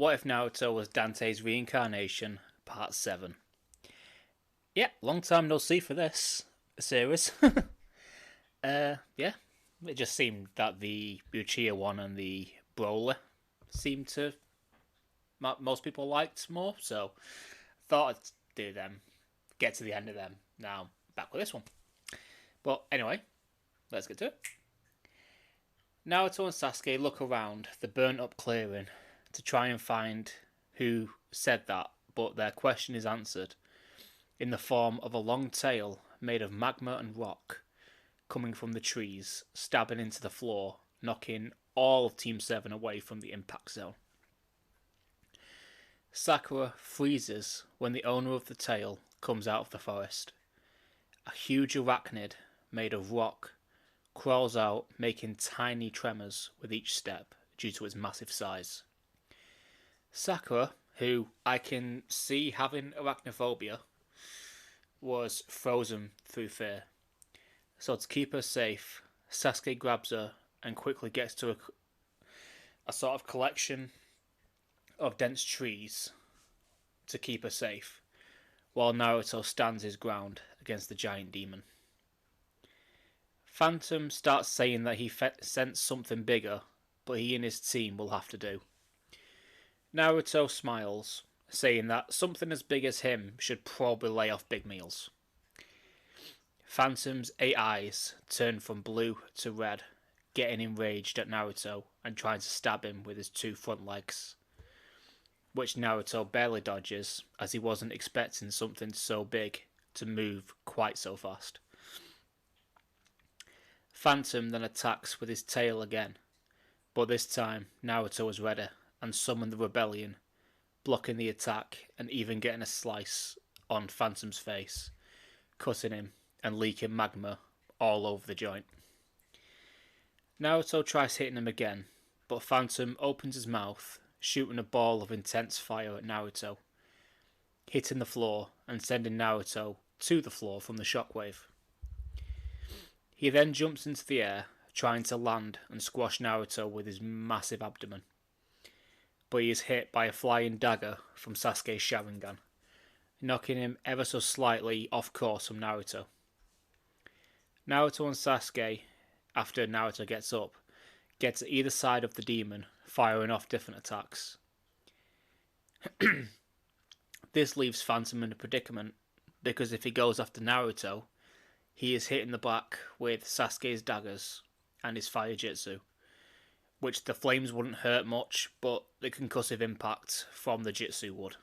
What if Naruto was Dante's reincarnation, part 7? Yeah, long time no see for this series. Yeah, it just seemed that the Uchiha one and the Broly seemed to most people liked more, so thought I'd do them, get to the end of them. Now back with this one. But anyway, let's get to it. Naruto and Sasuke look around the burnt up clearing to try and find who said that, but their question is answered in the form of a long tail made of magma and rock coming from the trees, stabbing into the floor, knocking all of Team 7 away from the impact zone. Sakura freezes when the owner of the tail comes out of the forest. A huge arachnid made of rock crawls out, making tiny tremors with each step due to its massive size. Sakura, who I can see having arachnophobia, was frozen through fear. So to keep her safe, Sasuke grabs her and quickly gets to a sort of collection of dense trees to keep her safe, while Naruto stands his ground against the giant demon. Phantom starts saying that he sensed something bigger, but he and his team will have to do. Naruto smiles, saying that something as big as him should probably lay off big meals. Phantom's 8 eyes turn from blue to red, getting enraged at Naruto and trying to stab him with his 2 front legs, which Naruto barely dodges as he wasn't expecting something so big to move quite so fast. Phantom then attacks with his tail again, but this time Naruto was ready and summoned the rebellion, blocking the attack and even getting a slice on Phantom's face, cutting him and leaking magma all over the joint. Naruto tries hitting him again, but Phantom opens his mouth, shooting a ball of intense fire at Naruto, hitting the floor and sending Naruto to the floor from the shockwave. He then jumps into the air, trying to land and squash Naruto with his massive abdomen, but he is hit by a flying dagger from Sasuke's Sharingan, knocking him ever so slightly off course from Naruto. Naruto and Sasuke, after Naruto gets up, get to either side of the demon, firing off different attacks. This leaves Phantom in a predicament, because if he goes after Naruto, he is hit in the back with Sasuke's daggers and his fire jutsu, which the flames wouldn't hurt much, but the concussive impact from the jutsu would.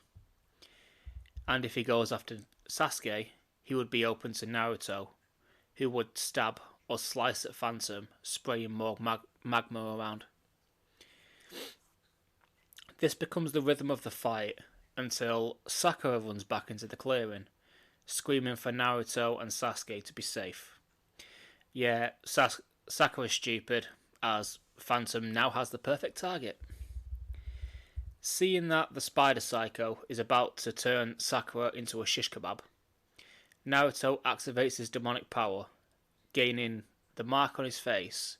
And if he goes after Sasuke, he would be open to Naruto, who would stab or slice at Phantom, spraying more magma around. This becomes the rhythm of the fight until Sakura runs back into the clearing, screaming for Naruto and Sasuke to be safe. Yeah, Sakura's stupid, as Phantom now has the perfect target. Seeing that the Spider Psycho is about to turn Sakura into a shish kebab, Naruto activates his demonic power, gaining the mark on his face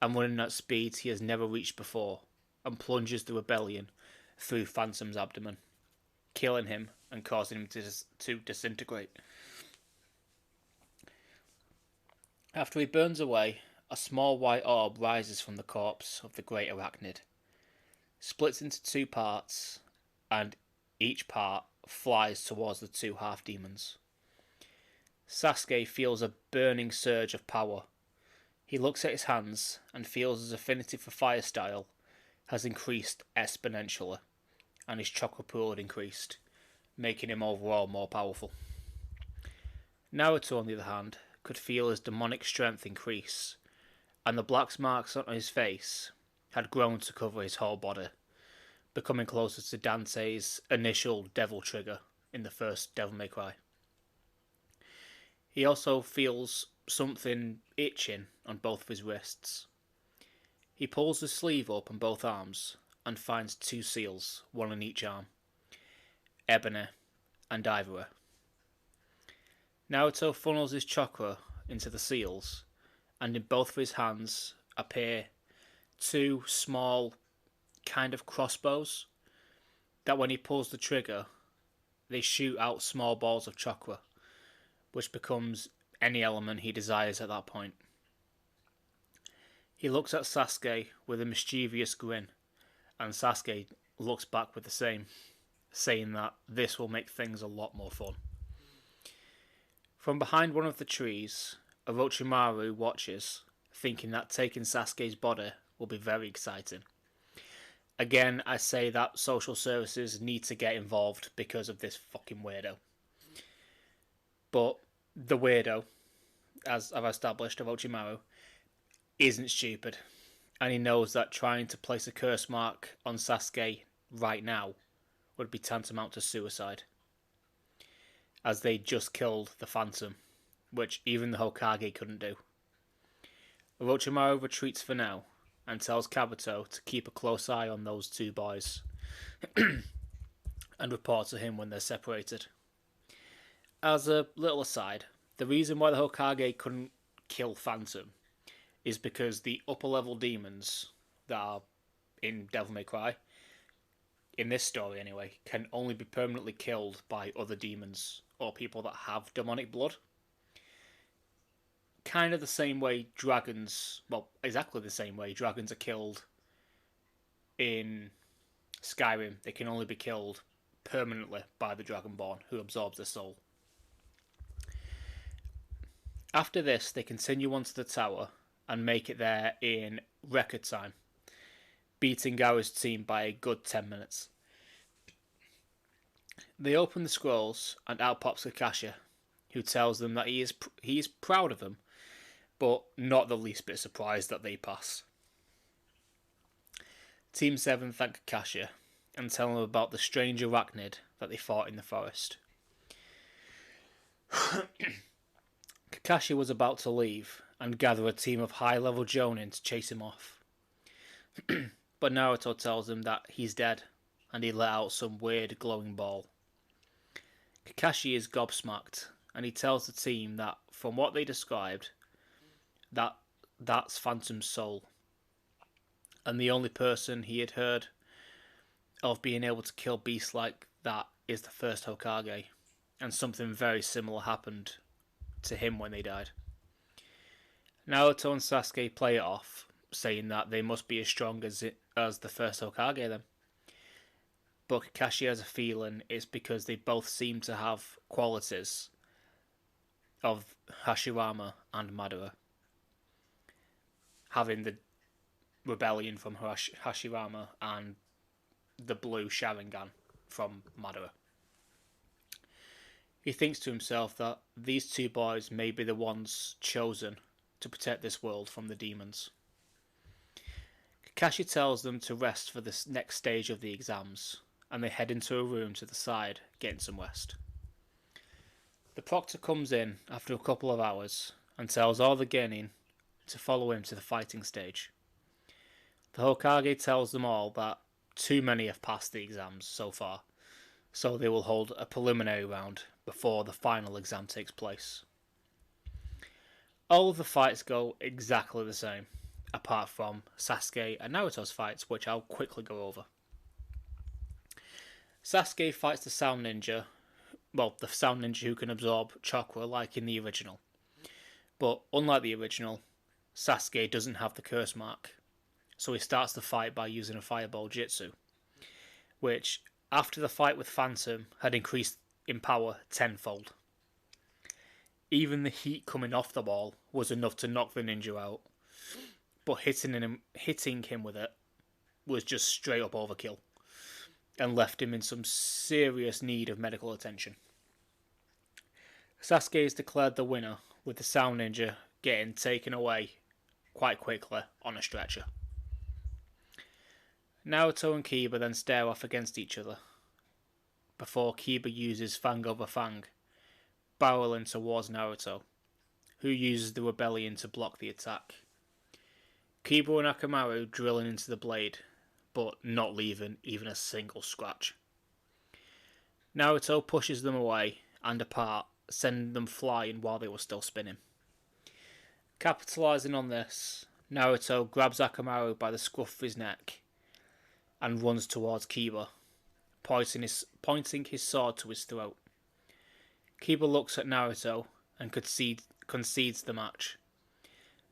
and running at speeds he has never reached before, and plunges the rebellion through Phantom's abdomen, killing him and causing him to disintegrate. After he burns away, a small white orb rises from the corpse of the great arachnid, splits into 2 parts, and each part flies towards the 2 half-demons. Sasuke feels a burning surge of power. He looks at his hands and feels his affinity for fire style has increased exponentially, and his chakra pool had increased, making him overall more powerful. Naruto, on the other hand, could feel his demonic strength increase, and the black marks on his face had grown to cover his whole body, becoming closer to Dante's initial devil trigger in the first Devil May Cry. He also feels something itching on both of his wrists. He pulls his sleeve up on both arms and finds 2 seals, one on each arm, ebony and ivory. Naruto funnels his chakra into the seals, and in both of his hands appear 2 small kind of crossbows that when he pulls the trigger, they shoot out small balls of chakra, which becomes any element he desires at that point. He looks at Sasuke with a mischievous grin, and Sasuke looks back with the same, saying that this will make things a lot more fun. From behind one of the trees, Orochimaru watches, thinking that taking Sasuke's body will be very exciting. Again, I say that social services need to get involved because of this fucking weirdo. But the weirdo, as I've established, Orochimaru, isn't stupid. And he knows that trying to place a curse mark on Sasuke right now would be tantamount to suicide, as they just killed the Phantom, which even the Hokage couldn't do. Orochimaru retreats for now, and tells Kabuto to keep a close eye on those two boys, and report to him when they're separated. As a little aside, the reason why the Hokage couldn't kill Phantom is because the upper level demons that are in Devil May Cry, in this story anyway, can only be permanently killed by other demons or people that have demonic blood. Kind of the same way dragons, well, exactly the same way dragons are killed in Skyrim. They can only be killed permanently by the Dragonborn, who absorbs their soul. After this, they continue onto the tower and make it there in record time, beating Gaara's team by a good 10 minutes. They open the scrolls and out pops Kakashi, who tells them that he is proud of them, but not the least bit surprised that they pass. Team 7 thank Kakashi and tell him about the strange arachnid that they fought in the forest. Kakashi was about to leave and gather a team of high-level Jonin to chase him off. But Naruto tells him that he's dead, and he let out some weird glowing ball. Kakashi is gobsmacked, and he tells the team that, from what they described, that's Phantom's soul. And the only person he had heard of being able to kill beasts like that is the first Hokage, and something very similar happened to him when they died. Naruto and Sasuke play it off, saying that they must be as strong as the first Hokage then. But Kakashi has a feeling it's because they both seem to have qualities of Hashirama and Madara, having the rebellion from Hashirama and the blue Sharingan from Madara. He thinks to himself that these two boys may be the ones chosen to protect this world from the demons. Kakashi tells them to rest for this next stage of the exams, and they head into a room to the side, getting some rest. The proctor comes in after a couple of hours and tells all the genin to follow him to the fighting stage. The Hokage tells them all that too many have passed the exams so far, so they will hold a preliminary round before the final exam takes place. All of the fights go exactly the same, apart from Sasuke and Naruto's fights, which I'll quickly go over. Sasuke fights the Sound Ninja, the Sound Ninja who can absorb chakra like in the original. But unlike the original, Sasuke doesn't have the curse mark, so he starts the fight by using a fireball jutsu, which, after the fight with Phantom, had increased in power tenfold. Even the heat coming off the ball was enough to knock the ninja out, but hitting him with it was just straight up overkill, and left him in some serious need of medical attention. Sasuke is declared the winner, with the Sound Ninja getting taken away quite quickly on a stretcher. Naruto and Kiba then stare off against each other, before Kiba uses Fang over Fang, barreling towards Naruto, who uses the rebellion to block the attack. Kiba and Akamaru drilling into the blade, but not leaving even a single scratch. Naruto pushes them away and apart, sending them flying while they were still spinning. Capitalising on this, Naruto grabs Akamaru by the scruff of his neck and runs towards Kiba, pointing his sword to his throat. Kiba looks at Naruto and concedes the match,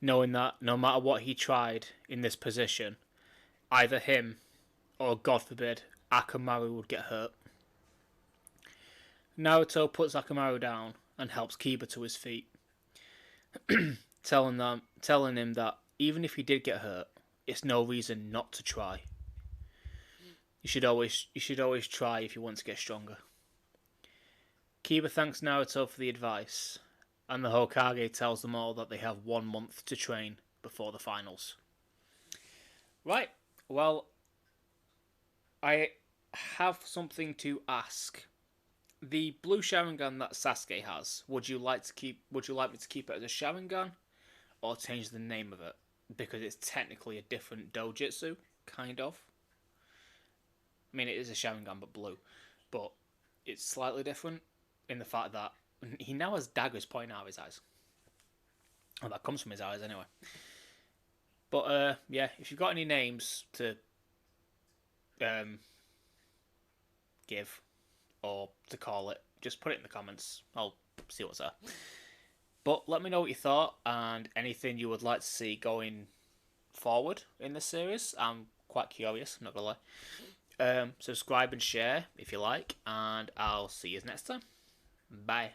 knowing that no matter what he tried in this position, either him or, God forbid, Akamaru would get hurt. Naruto puts Akamaru down and helps Kiba to his feet, telling him that even if he did get hurt, it's no reason not to try. You should always try if you want to get stronger. Kiba thanks Naruto for the advice, and the Hokage tells them all that they have 1 month to train before the finals. Right, well, I have something to ask. The blue Sharingan that Sasuke has, would you like me to keep it as a Sharingan, or change the name of it? Because it's technically a different dojutsu, kind of. I mean, it is a Sharingan but blue, but it's slightly different in the fact that he now has daggers pointing out of his eyes. Well, that comes from his eyes anyway. But yeah, if you've got any names to give or to call it, just put it in the comments. I'll see what's there. But let me know what you thought and anything you would like to see going forward in this series. I'm quite curious, I'm not gonna lie. Subscribe and share if you like, and I'll see you next time. Bye.